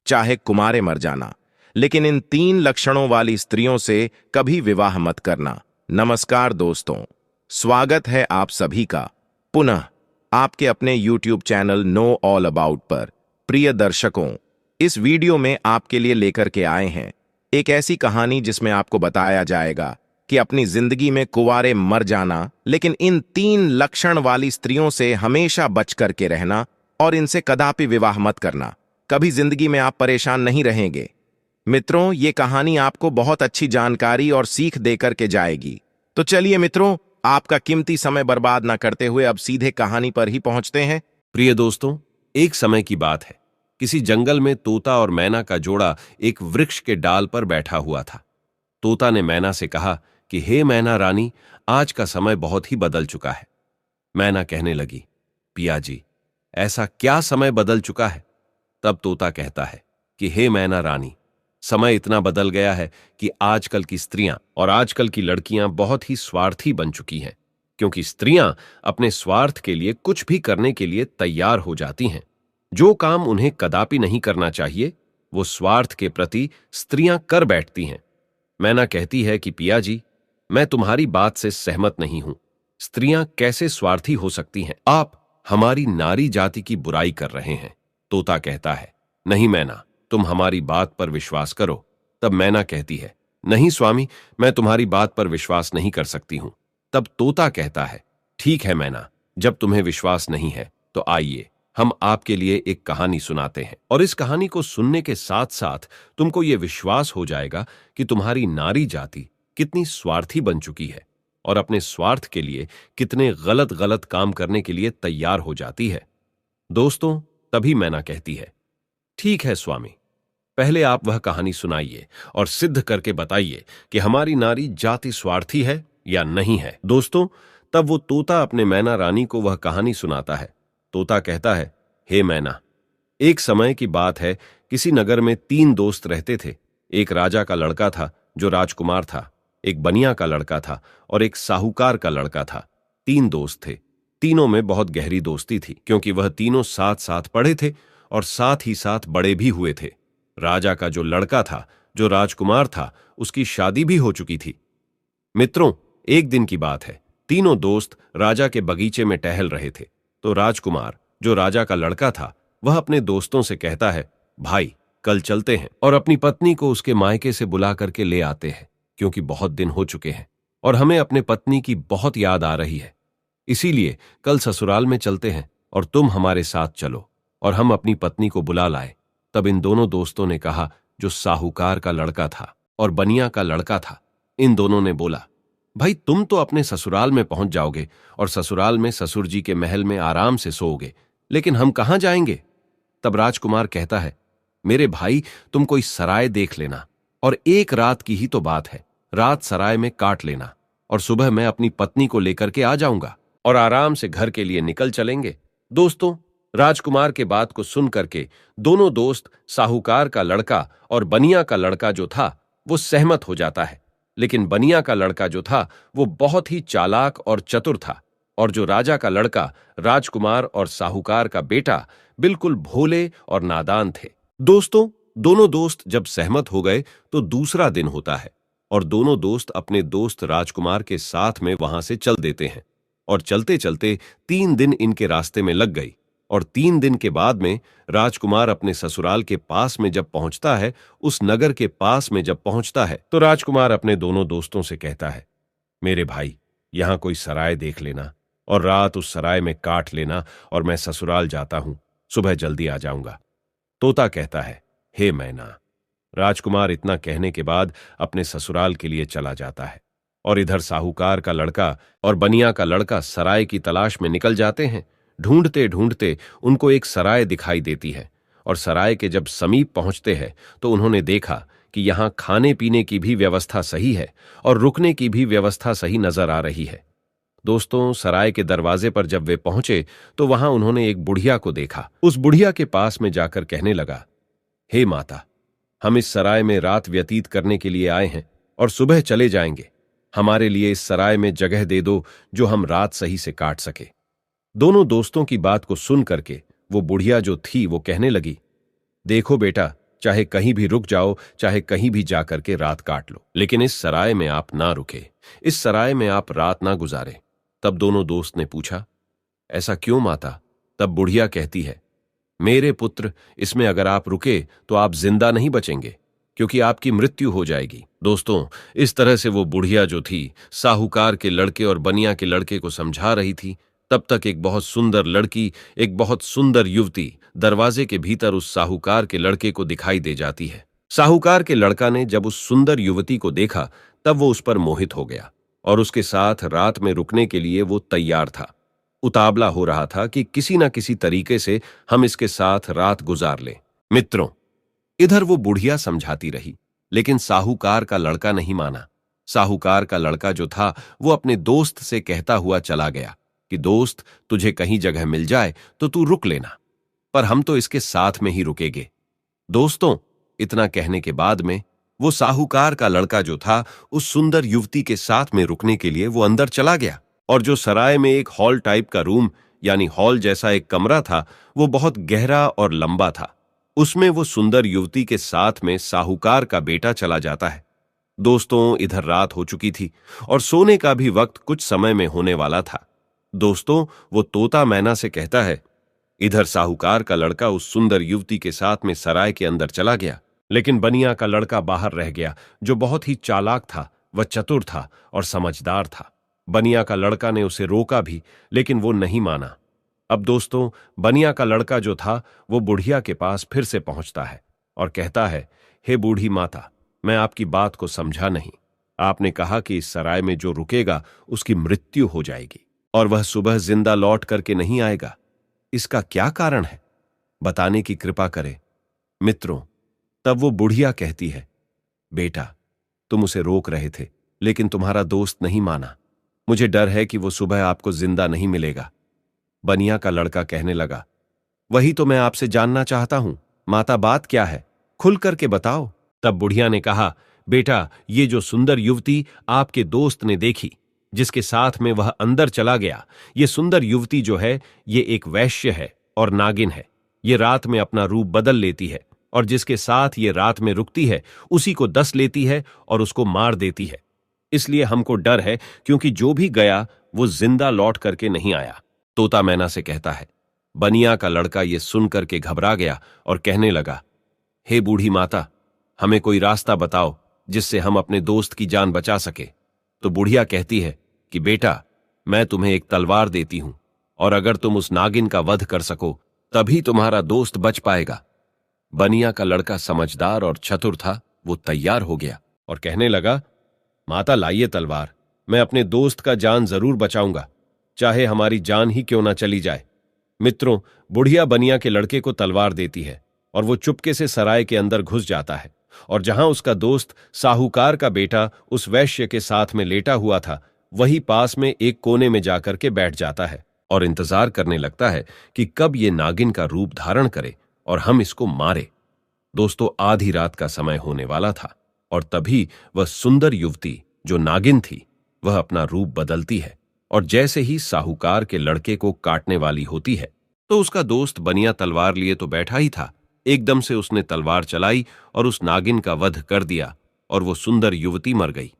चाहे कुमारे मर जाना, लेकिन इन 3 लक्षणों वाली स्त्रियों से कभी विवाह मत करना। नमस्कार दोस्तों, स्वागत है आप सभी का पुनः आपके अपने YouTube channel know all about पर। प्रिय दर्शकों, इस वीडियो में आपके लिए लेकर के आए हैं एक ऐसी कहानी जिसमें आपको बताया जाएगा कि अपनी जिंदगी में कुंवारे मर जाना, लेकिन इन 3 लक्षण वाली स्त्रियों से हमेशा बच करके रहना और इनसे कदापि विवाह मत करना। कभी जिंदगी में आप परेशान नहीं रहेंगे। मित्रों, ये कहानी आपको बहुत अच्छी जानकारी और सीख देकर के जाएगी। तो चलिए मित्रों, आपका कीमती समय बर्बाद ना करते हुए अब सीधे कहानी पर ही पहुंचते हैं। प्रिय दोस्तों, एक समय की बात है। किसी जंगल में तोता और मैना का जोड़ा एक वृक्ष के डाल पर बैठा हुआ था। तोता ने मैना से कहा कि हे मैना रानी, आज का समय बहुत ही बदल चुका है। मैना कहने लगी, पिया जी, ऐसा क्या समय बदल चुका है? तब तोता कहता है कि हे मैना रानी, समय इतना बदल गया है कि आजकल की स्त्रियां और आजकल की लड़कियां बहुत ही स्वार्थी बन चुकी हैं, क्योंकि स्त्रियां अपने स्वार्थ के लिए कुछ भी करने के लिए तैयार हो जाती हैं। जो काम उन्हें कदापि नहीं करना चाहिए, वो स्वार्थ के प्रति स्त्रियां कर बैठती हैं। मैना कहती है कि पिया जी, मैं तुम्हारी बात से सहमत नहीं हूं। स्त्रियां कैसे स्वार्थी हो सकती हैं? आप हमारी नारी जाति की बुराई कर रहे हैं। तोता कहता है, नहीं मैना, तुम हमारी बात पर विश्वास करो। तब मैना कहती है, नहीं स्वामी, मैं तुम्हारी बात पर विश्वास नहीं कर सकती हूं। तब तोता कहता है, ठीक है मैना, जब तुम्हें विश्वास नहीं है तो आइए हम आपके लिए एक कहानी सुनाते हैं, और इस कहानी को सुनने के साथ साथ तुमको यह विश्वास हो जाएगा कि तुम्हारी नारी जाति कितनी स्वार्थी बन चुकी है और अपने स्वार्थ के लिए कितने गलत गलत काम करने के लिए तैयार हो जाती है। दोस्तों, तभी मैना कहती है, ठीक है स्वामी, पहले आप वह कहानी सुनाइए और सिद्ध करके बताइए कि हमारी नारी जाति स्वार्थी है या नहीं है। दोस्तों, तब वो तोता अपने मैना रानी को वह कहानी सुनाता है। तोता कहता है, हे मैना, एक समय की बात है, किसी नगर में 3 दोस्त रहते थे। एक राजा का लड़का था जो राजकुमार था, एक बनिया का लड़का था और एक साहूकार का लड़का था। 3 दोस्त थे। तीनों में बहुत गहरी दोस्ती थी, क्योंकि वह तीनों साथ साथ पढ़े थे और साथ ही साथ बड़े भी हुए थे। राजा का जो लड़का था, जो राजकुमार था, उसकी शादी भी हो चुकी थी। मित्रों, एक दिन की बात है, तीनों दोस्त राजा के बगीचे में टहल रहे थे। तो राजकुमार, जो राजा का लड़का था, वह अपने दोस्तों से कहता है, भाई, कल चलते हैं और अपनी पत्नी को उसके मायके से बुला करके ले आते हैं, क्योंकि बहुत दिन हो चुके हैं और हमें अपने पत्नी की बहुत याद आ रही है। इसीलिए कल ससुराल में चलते हैं और तुम हमारे साथ चलो और हम अपनी पत्नी को बुला लाए। तब इन दोनों दोस्तों ने कहा, जो साहूकार का लड़का था और बनिया का लड़का था, इन दोनों ने बोला, भाई, तुम तो अपने ससुराल में पहुंच जाओगे और ससुराल में ससुर जी के महल में आराम से सोओगे, लेकिन हम कहां जाएंगे? तब राजकुमार कहता है, मेरे भाई, तुम कोई सराय देख लेना और एक रात की ही तो बात है, रात सराय में काट लेना और सुबह मैं अपनी पत्नी को लेकर के आ जाऊंगा और आराम से घर के लिए निकल चलेंगे। दोस्तों, राजकुमार के बात को सुन करके दोनों दोस्त, साहूकार का लड़का और बनिया का लड़का जो था, वो सहमत हो जाता है। लेकिन बनिया का लड़का जो था, वो बहुत ही चालाक और चतुर था, और जो राजा का लड़का, राजकुमार और साहूकार का बेटा, बिल्कुल भोले और नादान थे। दोस्तों, दोनों दोस्त जब सहमत हो गए तो दूसरा दिन होता है और दोनों दोस्त अपने दोस्त राजकुमार के साथ में वहां से चल देते हैं, और चलते चलते 3 दिन इनके रास्ते में लग गई। और 3 दिन के बाद में राजकुमार अपने ससुराल के पास में जब पहुंचता है, उस नगर के पास में जब पहुंचता है, तो राजकुमार अपने दोनों दोस्तों से कहता है, मेरे भाई, यहां कोई सराय देख लेना और रात उस सराय में काट लेना और मैं ससुराल जाता हूं, सुबह जल्दी आ जाऊंगा। तोता कहता है, हे मैना। राजकुमार इतना कहने के बाद अपने ससुराल के लिए चला जाता है, और इधर साहूकार का लड़का और बनिया का लड़का सराय की तलाश में निकल जाते हैं। ढूंढते ढूंढते उनको एक सराय दिखाई देती है, और सराय के जब समीप पहुंचते हैं तो उन्होंने देखा कि यहां खाने पीने की भी व्यवस्था सही है और रुकने की भी व्यवस्था सही नजर आ रही है। दोस्तों, सराय के दरवाजे पर जब वे पहुंचे तो वहां उन्होंने एक बुढ़िया को देखा। उस बुढ़िया के पास में जाकर कहने लगा, हे माता, हम इस सराय में रात व्यतीत करने के लिए आए हैं और सुबह चले जाएंगे। हमारे लिए इस सराय में जगह दे दो जो हम रात सही से काट सके। दोनों दोस्तों की बात को सुन करके वो बुढ़िया जो थी वो कहने लगी, देखो बेटा, चाहे कहीं भी रुक जाओ, चाहे कहीं भी जाकर के रात काट लो, लेकिन इस सराय में आप ना रुके, इस सराय में आप रात ना गुजारे। तब दोनों दोस्त ने पूछा, ऐसा क्यों माता? तब बुढ़िया कहती है, मेरे पुत्र, इसमें अगर आप रुके तो आप जिंदा नहीं बचेंगे, क्योंकि आपकी मृत्यु हो जाएगी। दोस्तों, इस तरह से वो बुढ़िया जो थी साहूकार के लड़के और बनिया के लड़के को समझा रही थी। तब तक एक बहुत सुंदर लड़की, एक बहुत सुंदर युवती दरवाजे के भीतर उस साहूकार के लड़के को दिखाई दे जाती है। साहूकार के लड़का ने जब उस सुंदर युवती को देखा तब वो उस पर मोहित हो गया और उसके साथ रात में रुकने के लिए वो तैयार था। उतावला हो रहा था कि किसी ना किसी तरीके से हम इसके साथ रात गुजार लें। मित्रों, इधर वो बुढ़िया समझाती रही, लेकिन साहूकार का लड़का नहीं माना। साहूकार का लड़का जो था वो अपने दोस्त से कहता हुआ चला गया कि दोस्त, तुझे कहीं जगह मिल जाए तो तू रुक लेना, पर हम तो इसके साथ में ही रुकेंगे। दोस्तों, इतना कहने के बाद में वो साहूकार का लड़का जो था उस सुंदर युवती के साथ में रुकने के लिए वो अंदर चला गया, और जो सराय में एक हॉल टाइप का रूम यानी हॉल जैसा एक कमरा था वो बहुत गहरा और लंबा था। उसमें वो सुंदर युवती के साथ में साहूकार का बेटा चला जाता है। दोस्तों, इधर रात हो चुकी थी और सोने का भी वक्त कुछ समय में होने वाला था। दोस्तों, वो तोता मैना से कहता है, इधर साहूकार का लड़का उस सुंदर युवती के साथ में सराय के अंदर चला गया, लेकिन बनिया का लड़का बाहर रह गया, जो बहुत ही चालाक था, वह चतुर था और समझदार था। बनिया का लड़का ने उसे रोका भी, लेकिन वो नहीं माना। अब दोस्तों, बनिया का लड़का जो था वो बुढ़िया के पास फिर से पहुंचता है और कहता है, हे बूढ़ी माता, मैं आपकी बात को समझा नहीं। आपने कहा कि इस सराय में जो रुकेगा उसकी मृत्यु हो जाएगी और वह सुबह जिंदा लौट करके नहीं आएगा। इसका क्या कारण है? बताने की कृपा करें। मित्रों, तब वो बुढ़िया कहती है, बेटा, तुम उसे रोक रहे थे, लेकिन तुम्हारा दोस्त नहीं माना। मुझे डर है कि वो सुबह आपको जिंदा नहीं मिलेगा। बनिया का लड़का कहने लगा, वही तो मैं आपसे जानना चाहता हूं, माता, बात क्या है? खुल करके बताओ। तब बुढ़िया ने कहा, बेटा, ये जो सुंदर युवती आपके दोस्त ने देखी, जिसके साथ में वह अंदर चला गया, ये सुंदर युवती जो है ये एक वैश्य है और नागिन है। ये रात में अपना रूप बदल लेती है और जिसके साथ ये रात में रुकती है उसी को डस लेती है और उसको मार देती है। इसलिए हमको डर है, क्योंकि जो भी गया वो जिंदा लौट करके नहीं आया। तोता मैना से कहता है। बनिया का लड़का ये सुन करके घबरा गया और कहने लगा, हे बूढ़ी माता, हमें कोई रास्ता बताओ जिससे हम अपने दोस्त की जान बचा सके। तो बुढ़िया कहती है कि बेटा, मैं तुम्हें एक तलवार देती हूं और अगर तुम उस नागिन का वध कर सको तभी तुम्हारा दोस्त बच पाएगा। बनिया का लड़का समझदार और चतुर था, वो तैयार हो गया और कहने लगा, माता, लाइए तलवार, मैं अपने दोस्त का जान जरूर बचाऊंगा, चाहे हमारी जान ही क्यों ना चली जाए। मित्रों, बुढ़िया बनिया के लड़के को तलवार देती है और वो चुपके से सराय के अंदर घुस जाता है, और जहां उसका दोस्त साहूकार का बेटा उस वैश्य के साथ में लेटा हुआ था, वही पास में एक कोने में जाकर के बैठ जाता है और इंतजार करने लगता है कि कब ये नागिन का रूप धारण करे और हम इसको मारे। दोस्तों, आधी रात का समय होने वाला था और तभी वह सुंदर युवती जो नागिन थी वह अपना रूप बदलती है और जैसे ही साहूकार के लड़के को काटने वाली होती है तो उसका दोस्त बनिया तलवार लिए तो बैठा ही था, एकदम से उसने तलवार चलाई और उस नागिन का वध कर दिया और वो सुंदर युवती मर गई।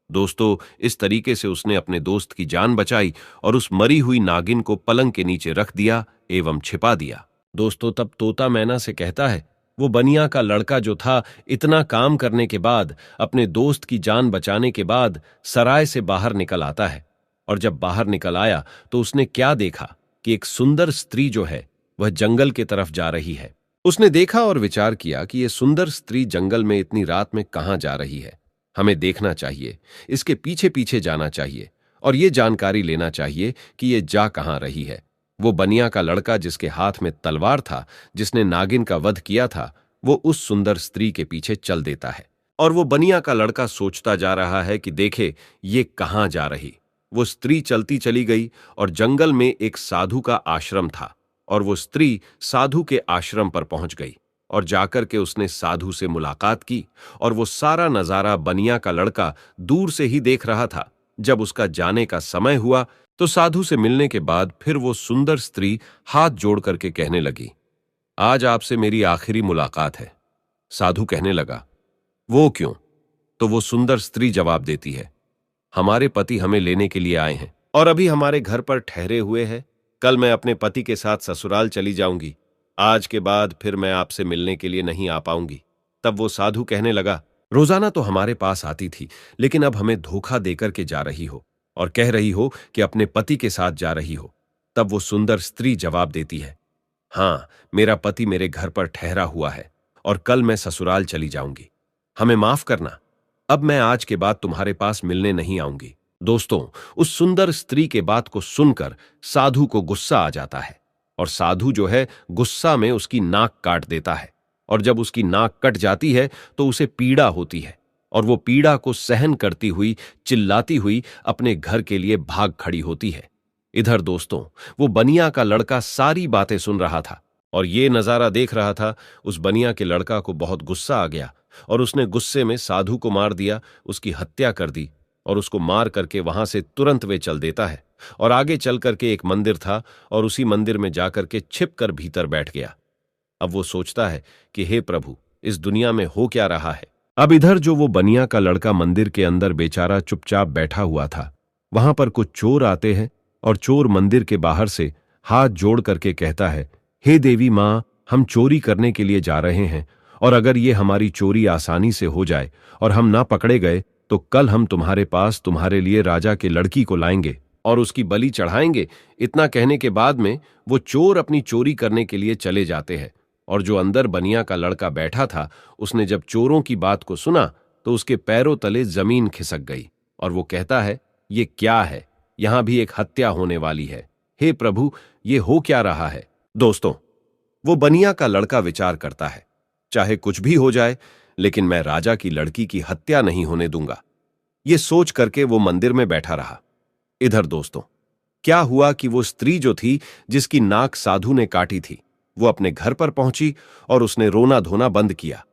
दोस्तों, इस तरीके से उसने अपने दोस्त की जान बचाई और उस मरी हुई नागिन को पलंग के नीचे रख दिया एवं छिपा दिया। दोस्तों, तब तोता मैना से कहता है, वो बनिया का लड़का जो था इतना काम करने के बाद, अपने दोस्त की जान बचाने के बाद सराय से बाहर निकल आता है, और जब बाहर निकल आया तो उसने क्या देखा कि एक सुंदर स्त्री जो है वह जंगल की तरफ जा रही है। उसने देखा और विचार किया कि यह सुंदर स्त्री जंगल में इतनी रात में कहां जा रही है। हमें देखना चाहिए, इसके पीछे पीछे जाना चाहिए और ये जानकारी लेना चाहिए कि ये जा कहां रही है। वो बनिया का लड़का जिसके हाथ में तलवार था, जिसने नागिन का वध किया था, वो उस सुंदर स्त्री के पीछे चल देता है और वो बनिया का लड़का सोचता जा रहा है कि देखे ये कहां जा रही। वो स्त्री चलती चली गई और जंगल में एक साधु का आश्रम था और वो स्त्री साधु के आश्रम पर पहुंच गई और जाकर के उसने साधु से मुलाकात की और वो सारा नजारा बनिया का लड़का दूर से ही देख रहा था। जब उसका जाने का समय हुआ तो साधु से मिलने के बाद फिर वो सुंदर स्त्री हाथ जोड़ करके कहने लगी, आज आपसे मेरी आखिरी मुलाकात है। साधु कहने लगा, वो क्यों? तो वो सुंदर स्त्री जवाब देती है, हमारे पति हमें लेने के लिए आए हैं और अभी हमारे घर पर ठहरे हुए हैं। कल मैं अपने पति के साथ ससुराल चली जाऊंगी। आज के बाद फिर मैं आपसे मिलने के लिए नहीं आ पाऊंगी। तब वो साधु कहने लगा, रोजाना तो हमारे पास आती थी, लेकिन अब हमें धोखा देकर के जा रही हो और कह रही हो कि अपने पति के साथ जा रही हो। तब वो सुंदर स्त्री जवाब देती है, हाँ, मेरा पति मेरे घर पर ठहरा हुआ है और कल मैं ससुराल चली जाऊंगी। हमें माफ करना, अब मैं आज के बाद तुम्हारे पास मिलने नहीं आऊंगी। दोस्तों, उस सुंदर स्त्री के बात को सुनकर साधु को गुस्सा आ जाता है और साधु जो है गुस्सा में उसकी नाक काट देता है। और जब उसकी नाक कट जाती है तो उसे पीड़ा होती है और वो पीड़ा को सहन करती हुई चिल्लाती हुई अपने घर के लिए भाग खड़ी होती है। इधर दोस्तों, वो बनिया का लड़का सारी बातें सुन रहा था और ये नजारा देख रहा था। उस बनिया के लड़का को बहुत गुस्सा आ गया और उसने गुस्से में साधु को मार दिया, उसकी हत्या कर दी और उसको मार करके वहां से तुरंत वे चल देता है और आगे चल करके एक मंदिर था और उसी मंदिर में जाकर के छिप कर भीतर बैठ गया। अब वो सोचता है कि हे प्रभु, इस दुनिया में हो क्या रहा है। अब इधर जो वो बनिया का लड़का मंदिर के अंदर बेचारा चुपचाप बैठा हुआ था, वहां पर कुछ चोर आते हैं और चोर मंदिर के बाहर से हाथ जोड़ करके कहता है, हे देवी मां, हम चोरी करने के लिए जा रहे हैं और अगर ये हमारी चोरी आसानी से हो जाए और हम ना पकड़े गए तो कल हम तुम्हारे पास तुम्हारे लिए राजा के लड़की को लाएंगे और उसकी बलि चढ़ाएंगे। इतना कहने के बाद में वो चोर अपनी चोरी करने के लिए चले जाते हैं और जो अंदर बनिया का लड़का बैठा था, उसने जब चोरों की बात को सुना तो उसके पैरों तले जमीन खिसक गई और वो कहता है, ये क्या है? यहां भी एक हत्या होने वाली है। हे प्रभु, ये हो क्या रहा है? दोस्तों, वो बनिया का लड़का विचार करता है, चाहे कुछ भी हो जाए, लेकिन मैं राजा की लड़की की हत्या नहीं होने दूंगा। ये सोच करके वो मंदिर में बैठा रहा। इधर दोस्तों, क्या हुआ कि वो स्त्री जो थी जिसकी नाक साधु ने काटी थी, वो अपने घर पर पहुंची और उसने रोना धोना बंद किया।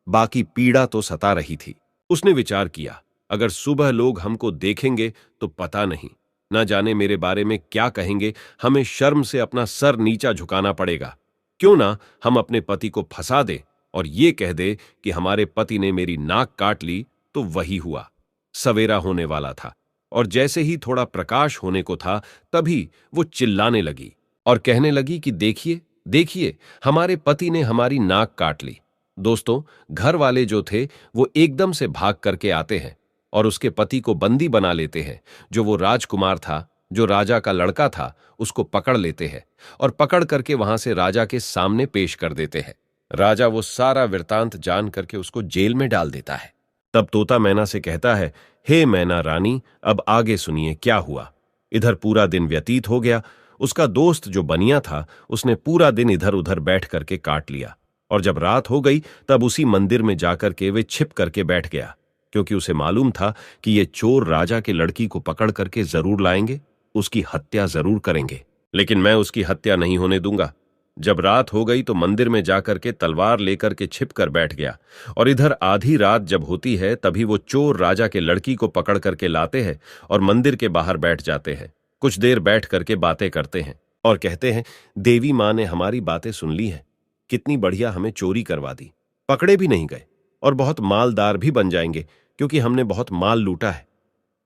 बाकी पीड़ा तो सता रही थी। उसने विचार किया, अगर सुबह लोग हमको देखेंगे तो पता नहीं, ना जाने मेरे बारे में क्या कहेंगे। हमें शर्म से अपना सर नीचा झुकाना पड़ेगा। क्यों ना हम अपने पति को फंसा दे और ये कह दे कि हमारे पति ने मेरी नाक काट ली। तो वही हुआ। सवेरा होने वाला था और जैसे ही थोड़ा प्रकाश होने को था, तभी वो चिल्लाने लगी और कहने लगी कि देखिए देखिए, हमारे पति ने हमारी नाक काट ली। दोस्तों, घर वाले जो थे वो एकदम से भाग करके आते हैं और उसके पति को बंदी बना लेते हैं। जो वो राजकुमार था, जो राजा का लड़का था, उसको पकड़ लेते हैं और पकड़ करके वहां से राजा के सामने पेश कर देते हैं। राजा वो सारा वृतांत जान करके उसको जेल में डाल देता है। तब तोता मैना से कहता है, हे मैना रानी, अब आगे सुनिए क्या हुआ। इधर पूरा दिन व्यतीत हो गया। उसका दोस्त जो बनिया था, उसने पूरा दिन इधर उधर बैठ करके काट लिया और जब रात हो गई तब उसी मंदिर में जाकर के वे छिप करके बैठ गया, क्योंकि उसे मालूम था कि ये चोर राजा के लड़की को पकड़ करके जरूर लाएंगे, उसकी हत्या जरूर करेंगे, लेकिन मैं उसकी हत्या नहीं होने दूंगा। जब रात हो गई तो मंदिर में जाकर के तलवार लेकर के छिप कर बैठ गया और इधर आधी रात जब होती है तभी वो चोर राजा के लड़की को पकड़ करके लाते हैं और मंदिर के बाहर बैठ जाते हैं। कुछ देर बैठ करके बातें करते हैं और कहते हैं, देवी मां ने हमारी बातें सुन ली हैं, कितनी बढ़िया हमें चोरी करवा दी, पकड़े भी नहीं गए और बहुत मालदार भी बन जाएंगे क्योंकि हमने बहुत माल लूटा है।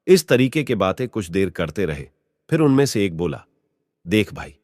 इस तरीके की बातें कुछ देर करते रहे। फिर उनमें से एक बोला, देख भाई,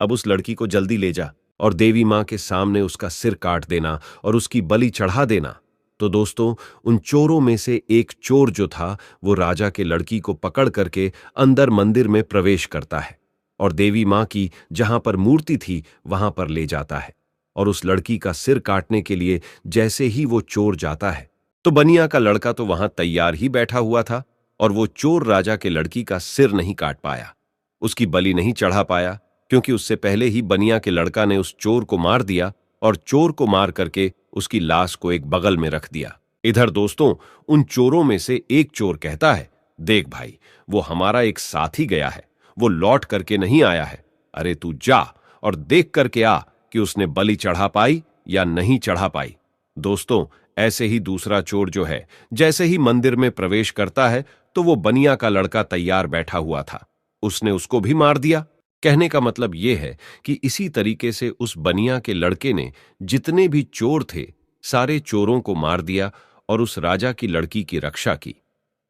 अब उस लड़की को जल्दी ले जा और देवी मां के सामने उसका सिर काट देना और उसकी बलि चढ़ा देना। तो दोस्तों, उन चोरों में से एक चोर जो था वो राजा के लड़की को पकड़ करके अंदर मंदिर में प्रवेश करता है और देवी मां की जहां पर मूर्ति थी वहां पर ले जाता है और उस लड़की का सिर काटने के लिए जैसे ही वो चोर जाता है तो बनिया का लड़का तो वहां तैयार ही बैठा हुआ था और वो चोर राजा के लड़की का सिर नहीं काट पाया, उसकी बलि नहीं चढ़ा पाया, क्योंकि उससे पहले ही बनिया के लड़का ने उस चोर को मार दिया और चोर को मार करके उसकी लाश को एक बगल में रख दिया। इधर दोस्तों, उन चोरों में से एक चोर कहता है, देख भाई, वो हमारा एक साथी गया है, वो लौट करके नहीं आया है। अरे तू जा और देख करके आ कि उसने बलि चढ़ा पाई या नहीं चढ़ा पाई। दोस्तों, ऐसे ही दूसरा चोर जो है जैसे ही मंदिर में प्रवेश करता है तो वो बनिया का लड़का तैयार बैठा हुआ था, उसने उसको भी मार दिया। कहने का मतलब यह है कि इसी तरीके से उस बनिया के लड़के ने जितने भी चोर थे सारे चोरों को मार दिया और उस राजा की लड़की की रक्षा की।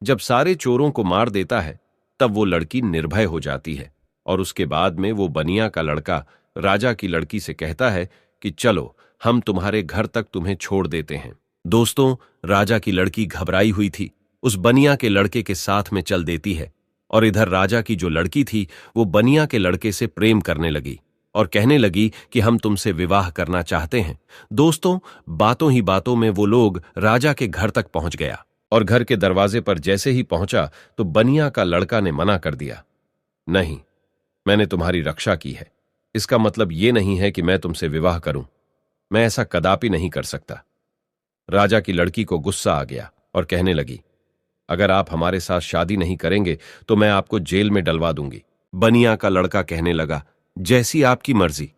जब सारे चोरों को मार देता है तब वो लड़की निर्भय हो जाती है और उसके बाद में वो बनिया का लड़का राजा की लड़की से कहता है कि चलो हम तुम्हारे घर तक तुम्हें छोड़ देते हैं। दोस्तों, राजा की लड़की घबराई हुई थी, उस बनिया के लड़के के साथ में चल देती है और इधर राजा की जो लड़की थी वो बनिया के लड़के से प्रेम करने लगी और कहने लगी कि हम तुमसे विवाह करना चाहते हैं। दोस्तों, बातों ही बातों में वो लोग राजा के घर तक पहुंच गया और घर के दरवाजे पर जैसे ही पहुंचा तो बनिया का लड़का ने मना कर दिया, नहीं, मैंने तुम्हारी रक्षा की है, इसका मतलब ये नहीं है कि मैं तुमसे विवाह करूं, मैं ऐसा कदापि नहीं कर सकता। राजा की लड़की को गुस्सा आ गया और कहने लगी, अगर आप हमारे साथ शादी नहीं करेंगे तो मैं आपको जेल में डलवा दूंगी। बनिया का लड़का कहने लगा, जैसी आपकी मर्जी,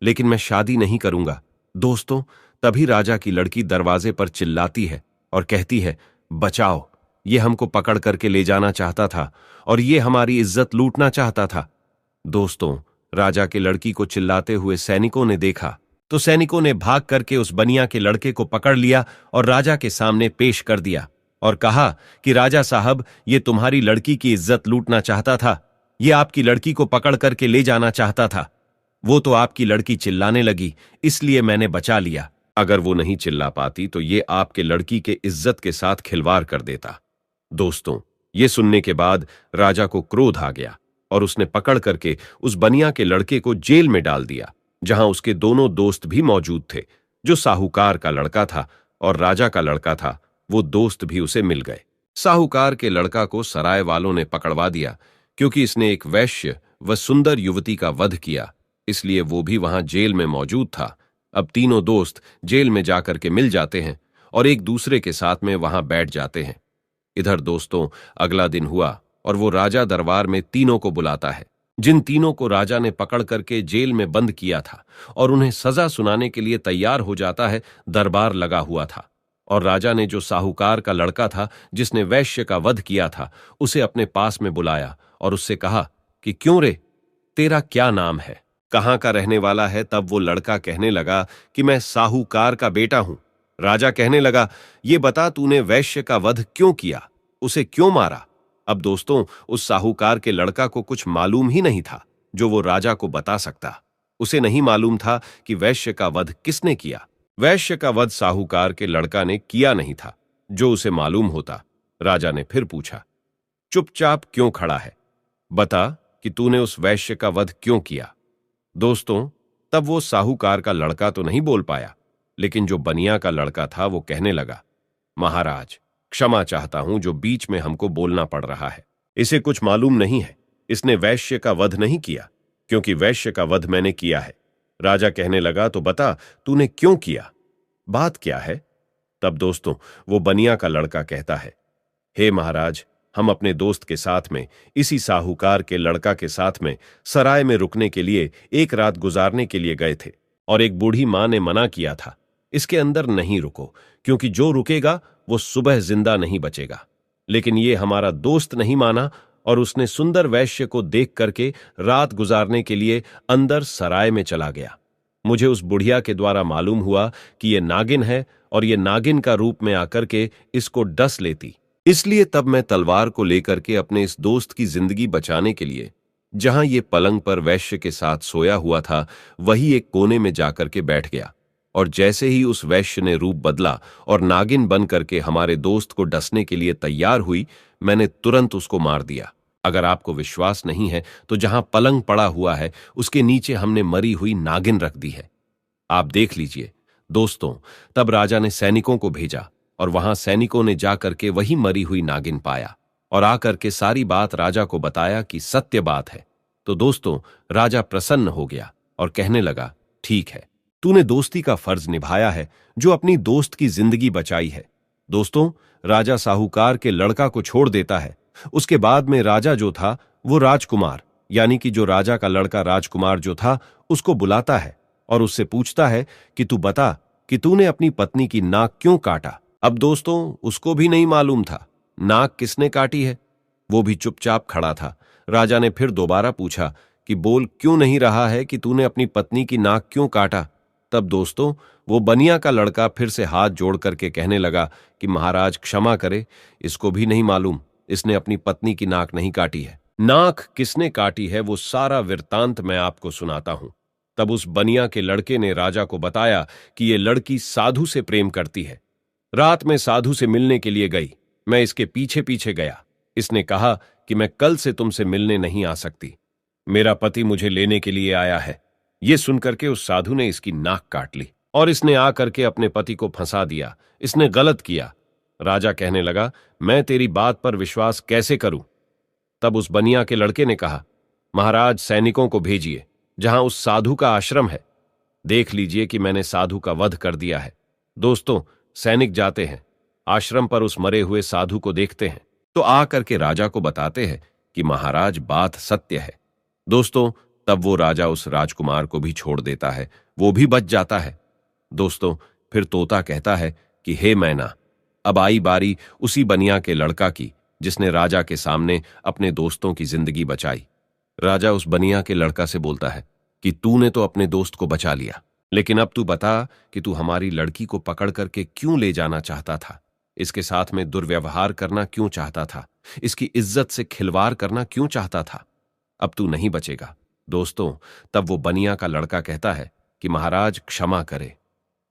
लेकिन मैं शादी नहीं करूंगा। दोस्तों, तभी राजा की लड़की दरवाजे पर चिल्लाती है और कहती है, बचाओ, ये हमको पकड़ करके ले जाना चाहता था और ये हमारी इज्जत लूटना चाहता था। दोस्तों, राजा की लड़की को चिल्लाते हुए सैनिकों ने देखा तो सैनिकों ने भाग करके उस बनिया के लड़के को पकड़ लिया और राजा के सामने पेश कर दिया और कहा कि राजा साहब, ये तुम्हारी लड़की की इज्जत लूटना चाहता था, ये आपकी लड़की को पकड़ करके ले जाना चाहता था। वो तो आपकी लड़की चिल्लाने लगी, इसलिए मैंने बचा लिया। अगर वो नहीं चिल्ला पाती तो ये आपके लड़की के इज्जत के साथ खिलवाड़ कर देता। दोस्तों, ये सुनने के बाद राजा को क्रोध आ गया और उसने पकड़ करके उस बनिया के लड़के को जेल में डाल दिया, जहां उसके दोनों दोस्त भी मौजूद थे। जो साहूकार का लड़का था और राजा का लड़का था, वो दोस्त भी उसे मिल गए। साहूकार के लड़का को सराय वालों ने पकड़वा दिया क्योंकि इसने एक वैश्य व सुंदर युवती का वध किया, इसलिए वो भी वहां जेल में मौजूद था। अब तीनों दोस्त जेल में जाकर के मिल जाते हैं और एक दूसरे के साथ में वहां बैठ जाते हैं। इधर दोस्तों, अगला दिन हुआ और वो राजा दरबार में तीनों को बुलाता है, जिन तीनों को राजा ने पकड़ करके जेल में बंद किया था, और उन्हें सजा सुनाने के लिए तैयार हो जाता है। दरबार लगा हुआ था और राजा ने जो साहूकार का लड़का था जिसने वैश्य का वध किया था, उसे अपने पास में बुलाया और उससे कहा कि क्यों रे, तेरा क्या नाम है, कहां का रहने वाला है। तब वो लड़का कहने लगा कि मैं साहूकार का बेटा हूं। राजा कहने लगा, ये बता, तूने वैश्य का वध क्यों किया, उसे क्यों मारा। अब दोस्तों, उस साहूकार के लड़का को कुछ मालूम ही नहीं था जो वो राजा को बता सकता। उसे नहीं मालूम था कि वैश्य का वध किसने किया। वैश्य का वध साहूकार के लड़का ने किया नहीं था। जो उसे मालूम होता, राजा ने फिर पूछा, चुपचाप क्यों खड़ा है, बता कि तूने उस वैश्य का वध क्यों किया। दोस्तों, तब वो साहूकार का लड़का तो नहीं बोल पाया, लेकिन जो बनिया का लड़का था वो कहने लगा, महाराज, क्षमा चाहता हूं जो बीच में हमको बोलना पड़ रहा है। इसे कुछ मालूम नहीं है, इसने वैश्य का वध नहीं किया, क्योंकि वैश्य का वध मैंने किया है। राजा कहने लगा, तो बता, तूने क्यों किया, बात क्या है। तब दोस्तों, वो बनिया का लड़का कहता है, हे महाराज, हम अपने दोस्त के साथ में, इसी साहूकार के लड़का के साथ में सराय में रुकने के लिए एक रात गुजारने के लिए गए थे और एक बूढ़ी मां ने मना किया था, इसके अंदर नहीं रुको, क्योंकि जो रुकेगा वो सुबह जिंदा नहीं बचेगा। लेकिन ये हमारा दोस्त नहीं माना और उसने सुंदर वैश्य को देख करके रात गुजारने के लिए अंदर सराय में चला गया। मुझे उस बुढ़िया के द्वारा मालूम हुआ कि ये नागिन है और ये नागिन का रूप में आकर के इसको डस लेती, इसलिए तब मैं तलवार को लेकर के अपने इस दोस्त की जिंदगी बचाने के लिए जहां ये पलंग पर वैश्य के साथ सोया हुआ था, वही एक कोने में जाकर के बैठ गया। और जैसे ही उस वैश्य ने रूप बदला और नागिन बन करके हमारे दोस्त को डसने के लिए तैयार हुई, मैंने तुरंत उसको मार दिया। अगर आपको विश्वास नहीं है तो जहां पलंग पड़ा हुआ है उसके नीचे हमने मरी हुई नागिन रख दी है, आप देख लीजिए। दोस्तों, तब राजा ने सैनिकों को भेजा और वहां सैनिकों ने जाकर के वही मरी हुई नागिन पाया और आकर के सारी बात राजा को बताया कि सत्य बात है। तो दोस्तों, राजा प्रसन्न हो गया और कहने लगा, ठीक है, तूने दोस्ती का फर्ज निभाया है, जो अपनी दोस्त की जिंदगी बचाई है। दोस्तों, राजा साहूकार के लड़का को छोड़ देता है। उसके बाद में राजा जो था वो राजकुमार, यानी कि जो राजा का लड़का राजकुमार जो था, उसको बुलाता है और उससे पूछता है कि तू बता कि तूने अपनी पत्नी की नाक क्यों काटा। अब दोस्तों, उसको भी नहीं मालूम था नाक किसने काटी है, वो भी चुपचाप खड़ा था। राजा ने फिर दोबारा पूछा कि बोल, क्यों नहीं रहा है कि तूने अपनी पत्नी की नाक क्यों काटा। तब दोस्तों वो बनिया का लड़का फिर से हाथ जोड़ करके कहने लगा कि महाराज क्षमा करे, इसको भी नहीं मालूम इसने अपनी पत्नी की नाक नहीं काटी है। नाक किसने काटी है वो सारा वृत्तांत मैं आपको सुनाता हूं। तब उस बनिया के लड़के ने राजा को बताया कि ये लड़की साधु से प्रेम करती है। रात में साधु से मिलने के लिए गई, मैं इसके पीछे पीछे गया। इसने कहा कि मैं कल से तुमसे मिलने नहीं आ सकती, मेरा पति मुझे लेने के लिए आया है। ये सुनकर के उस साधु ने इसकी नाक काट ली और इसने आकर के अपने पति को फंसा दिया। इसने गलत किया। राजा कहने लगा, मैं तेरी बात पर विश्वास कैसे करूं? तब उस बनिया के लड़के ने कहा, महाराज सैनिकों को भेजिए जहां उस साधु का आश्रम है, देख लीजिए कि मैंने साधु का वध कर दिया है। दोस्तों सैनिक जाते हैं, आश्रम पर उस मरे हुए साधु को देखते हैं तो आकर के राजा को बताते हैं कि महाराज बात सत्य है। दोस्तों तब वो राजा उस राजकुमार को भी छोड़ देता है, वो भी बच जाता है। दोस्तों फिर तोता कहता है कि हे मैना, अब आई बारी उसी बनिया के लड़का की जिसने राजा के सामने अपने दोस्तों की जिंदगी बचाई। राजा उस बनिया के लड़का से बोलता है कि तूने तो अपने दोस्त को बचा लिया, लेकिन अब तू बता कि तू हमारी लड़की को पकड़ करके क्यों ले जाना चाहता था, इसके साथ में दुर्व्यवहार करना क्यों चाहता था, इसकी इज्जत से खिलवाड़ करना क्यों चाहता था। अब तू नहीं बचेगा। दोस्तों तब वो बनिया का लड़का कहता है कि महाराज क्षमा करे,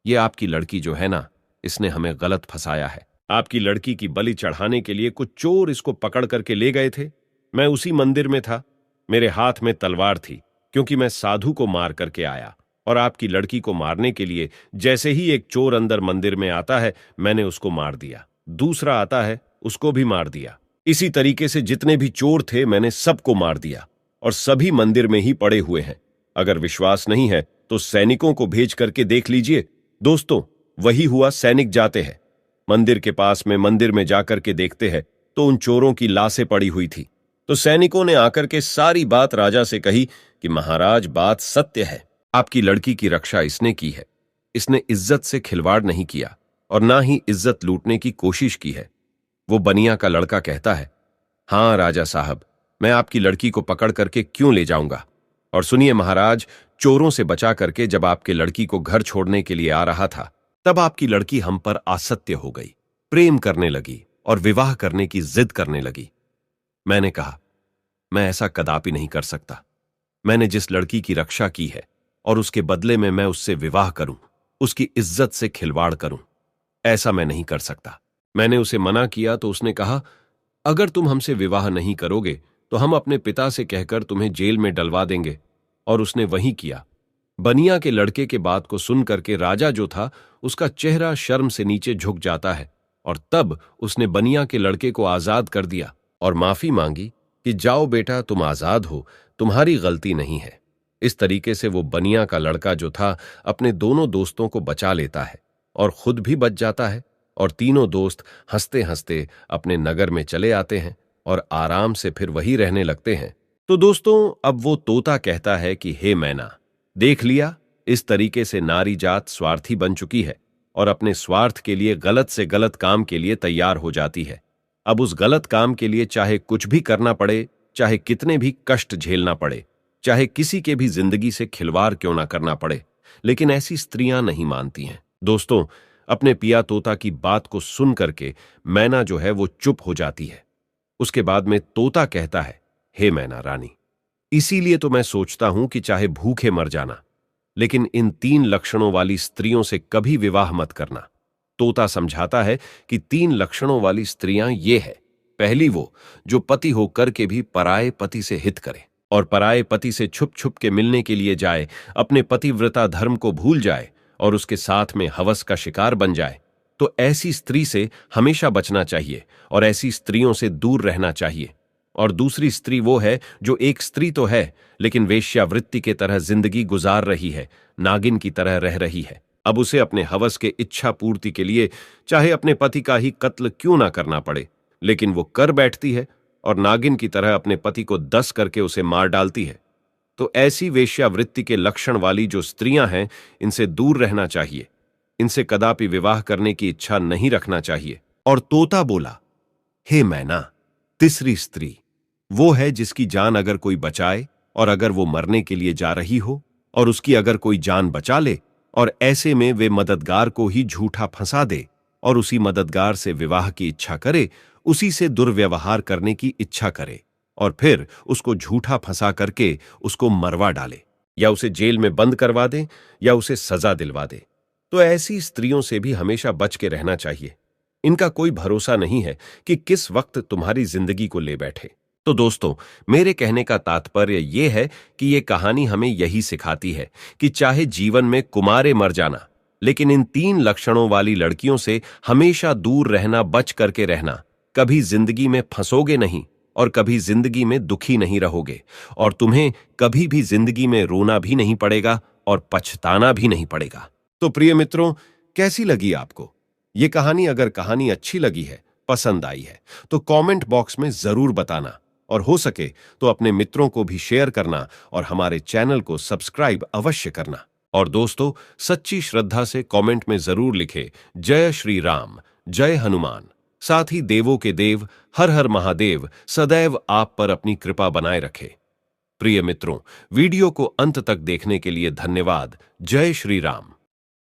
ये आपकी लड़की जो है ना, इसने हमें गलत फंसाया है। आपकी लड़की की बलि चढ़ाने के लिए कुछ चोर इसको पकड़ करके ले गए थे। मैं उसी मंदिर में था, मेरे हाथ में तलवार थी क्योंकि मैं साधु को मार करके आया, और आपकी लड़की को मारने के लिए जैसे ही एक चोर अंदर मंदिर में आता है मैंने उसको मार दिया, दूसरा आता है उसको भी मार दिया। इसी तरीके से जितने भी चोर थे मैंने सबको मार दिया और सभी मंदिर में ही पड़े हुए हैं। अगर विश्वास नहीं है तो सैनिकों को भेज करके देख लीजिए। दोस्तों वही हुआ, सैनिक जाते हैं मंदिर के पास में, मंदिर में जाकर के देखते हैं तो उन चोरों की लाशें पड़ी हुई थी। तो सैनिकों ने आकर के सारी बात राजा से कही कि महाराज बात सत्य है, आपकी लड़की की रक्षा इसने की है, इसने इज्जत से खिलवाड़ नहीं किया और ना ही इज्जत लूटने की कोशिश की है। वो बनिया का लड़का कहता है, हां राजा साहब, मैं आपकी लड़की को पकड़ करके क्यों ले जाऊंगा। और सुनिए महाराज, चोरों से बचा करके जब आपके लड़की को घर छोड़ने के लिए आ रहा था तब आपकी लड़की हम पर आसत्य हो गई, प्रेम करने लगी और विवाह करने की जिद करने लगी। मैंने कहा मैं ऐसा कदापि नहीं कर सकता। मैंने जिस लड़की की रक्षा की है और उसके बदले में मैं उससे विवाह करूं, उसकी इज्जत से खिलवाड़ करूं, ऐसा मैं नहीं कर सकता। मैंने उसे मना किया तो उसने कहा, अगर तुम हमसे विवाह नहीं करोगे तो हम अपने पिता से कहकर तुम्हें जेल में डलवा देंगे। और उसने वही किया। बनिया के लड़के के बात को सुन करके राजा जो था उसका चेहरा शर्म से नीचे झुक जाता है और तब उसने बनिया के लड़के को आजाद कर दिया और माफी मांगी कि जाओ बेटा, तुम आजाद हो, तुम्हारी गलती नहीं है। इस तरीके से वो बनिया का लड़का जो था अपने दोनों दोस्तों को बचा लेता है और खुद भी बच जाता है और तीनों दोस्त हंसते हंसते अपने नगर में चले आते हैं और आराम से फिर वही रहने लगते हैं। तो दोस्तों अब वो तोता कहता है कि हे मैना, देख लिया, इस तरीके से नारी जात स्वार्थी बन चुकी है और अपने स्वार्थ के लिए गलत से गलत काम के लिए तैयार हो जाती है। अब उस गलत काम के लिए चाहे कुछ भी करना पड़े, चाहे कितने भी कष्ट झेलना पड़े, चाहे किसी के भी जिंदगी से खिलवाड़ क्यों ना करना पड़े, लेकिन ऐसी स्त्रियां नहीं मानती हैं। दोस्तों अपने पिया तोता की बात को सुन करके मैना जो है वो चुप हो जाती है। उसके बाद में तोता कहता है, हे मैना रानी, इसीलिए तो मैं सोचता हूं कि चाहे भूखे मर जाना, लेकिन इन 3 लक्षणों वाली स्त्रियों से कभी विवाह मत करना। तोता समझाता है कि 3 लक्षणों वाली स्त्रियां ये है। पहली वो जो पति होकर के भी पराये पति से हित करे और पराये पति से छुप छुप के मिलने के लिए जाए, अपने पतिव्रता धर्म को भूल जाए और उसके साथ में हवस का शिकार बन जाए। तो ऐसी स्त्री से हमेशा बचना चाहिए और ऐसी स्त्रियों से दूर रहना चाहिए। और दूसरी स्त्री वो है जो एक स्त्री तो है लेकिन वेश्यावृत्ति के तरह जिंदगी गुजार रही है, नागिन की तरह रह रही है। अब उसे अपने हवस के इच्छा पूर्ति के लिए चाहे अपने पति का ही कत्ल क्यों ना करना पड़े, लेकिन वो कर बैठती है और नागिन की तरह अपने पति को दस करके उसे मार डालती है। तो ऐसी वेश्यावृत्ति के लक्षण वाली जो स्त्रियां हैं, इनसे दूर रहना चाहिए, इनसे कदापि विवाह करने की इच्छा नहीं रखना चाहिए। और तोता बोला, हे मैना, तीसरी स्त्री वो है जिसकी जान अगर कोई बचाए और अगर वो मरने के लिए जा रही हो और उसकी अगर कोई जान बचा ले और ऐसे में वे मददगार को ही झूठा फंसा दे और उसी मददगार से विवाह की इच्छा करे, उसी से दुर्व्यवहार करने की इच्छा करे और फिर उसको झूठा फंसा करके उसको मरवा डाले या उसे जेल में बंद करवा दे या उसे सजा दिलवा दे। तो ऐसी स्त्रियों से भी हमेशा बच के रहना चाहिए। इनका कोई भरोसा नहीं है कि किस वक्त तुम्हारी जिंदगी को ले बैठे। तो दोस्तों, मेरे कहने का तात्पर्य यह है कि ये कहानी हमें यही सिखाती है कि चाहे जीवन में कुमारे मर जाना, लेकिन इन 3 लक्षणों वाली लड़कियों से हमेशा दूर रहना, बच करके रहना। कभी जिंदगी में फंसोगे नहीं और कभी जिंदगी में दुखी नहीं रहोगे और तुम्हें कभी भी जिंदगी में रोना भी नहीं पड़ेगा और पछताना भी नहीं पड़ेगा। तो प्रिय मित्रों, कैसी लगी आपको ये कहानी? अगर कहानी अच्छी लगी है, पसंद आई है, तो कमेंट बॉक्स में जरूर बताना और हो सके तो अपने मित्रों को भी शेयर करना और हमारे चैनल को सब्सक्राइब अवश्य करना। और दोस्तों, सच्ची श्रद्धा से कमेंट में जरूर लिखे जय श्री राम, जय हनुमान। साथ ही देवों के देव हर हर महादेव सदैव आप पर अपनी कृपा बनाए रखे। प्रिय मित्रों, वीडियो को अंत तक देखने के लिए धन्यवाद। जय श्री राम।